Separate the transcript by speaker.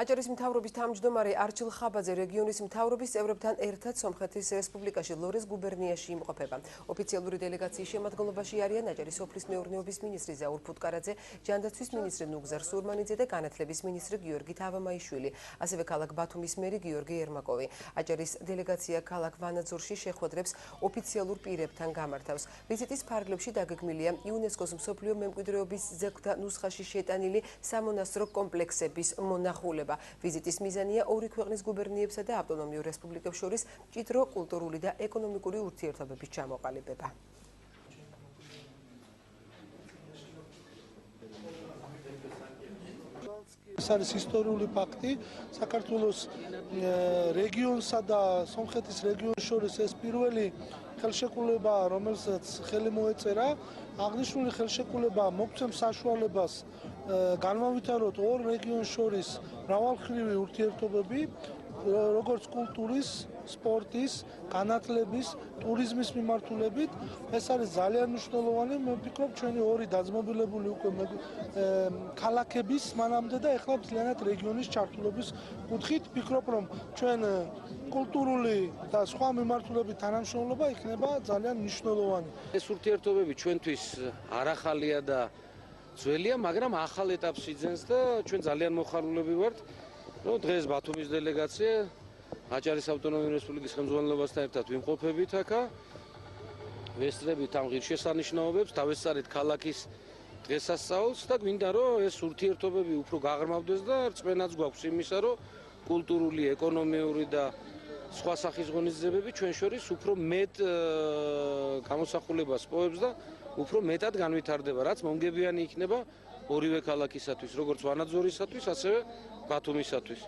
Speaker 1: აჭარის მთავრობის თავმჯდომარე არჩილ ხაბაძე რეგიონის მთავრობის წევრებთან ერთად სომხეთის რესპუბლიკაში ლორეს გუბერნიაში იმყოფება. ოფიციალური დელეგაციის შემადგენლობაში არიან აჭარის სოფლის მეურნეობის მინისტრი ზაურ ფუტკარაძე, ჯანდაცვის მინისტრი ნუგზარ სურმანიძე და განათლების მინისტრი გიორგი თავამაიშვილი, ასევე ქალაქ ბათუმის მერი გიორგი ერმაკოვი. აჭარის დელეგაცია ქალაქ ვანაძორში შეხვედრებს ოფიციალურ პირებთან გამართავს. ვიზიტის ფარგლებში დაგეგმილია იუნესკოს მსოფლიო მემკვიდრეობის ძეგლთა ნუსხაში შეტანილი სამონასტრო კომპლექსების მონახულება. ვიზიტის მიზანია ორი ქვეყნის გუბერნიებსა და ავტონომიურ რესპუბლიკებს შორის მჭიდრო კულტურული და ეკონომიკური ურთიერთობების ჩამოყალიბება.
Speaker 2: ეს არის ისტორიული ფაქტი. საქართველოს რეგიონსა და სომხეთის რეგიონს შორის ეს პირველი ხელშეკრულება, რომელსაც ხელი მოეწერა. აღნიშნული ხელშეკრულება მოგცემს საშუალებას განმავითაროთ ორ რეგიონს შორის მრავალმხრივი ურთიერთობები, როგორც კულტურის, სპორტის, განათლების, ტურიზმის მიმართულებით. ეს არის ძალიან მნიშვნელოვანი. მე ვფიქრობ, ჩვენი ორი დაძმობილებული უკვე ქალაქების მანამდე და ეხლა მთლიანად რეგიონის ჩართულობის კუთხით ვფიქრობ, რომ ჩვენ კულტურული და სხვა მიმართულებით თანამშრომლობა იქნება ძალიან მნიშვნელოვანი.
Speaker 3: ეს ურთიერთობები ჩვენთვის არ ახალია და ძველია, მაგრამ ახალ ეტაპს იძენს და ჩვენ ძალიან მოხარულები ვართ. დღეს ბათუმის დელეგაცია აჭარის ავტონომიური რესპუბლიკის ხელმძღვანელობასთან ერთად ვიმყოფებით აქ. ვესწრებით ამ ღირსშესანიშნაობებს, დავესწარით ქალაქის დღესასწაულს და გვინდა რომ ეს ურთიერთობები უფრო გაღრმავდეს და რწმენაც გვაქვს იმისა, რომ კულტურული, ეკონომიური და სხვა სახის ღონისძიებები ჩვენ შორის უფრო მეტ გამოსახულებას პოვებს და უფრო მეტად განვითარდება, რაც მომგებიანი იქნება ორივე ქალაქისათვის, როგორც ვანაძორისათვის, ასევე ბათუმისათვის.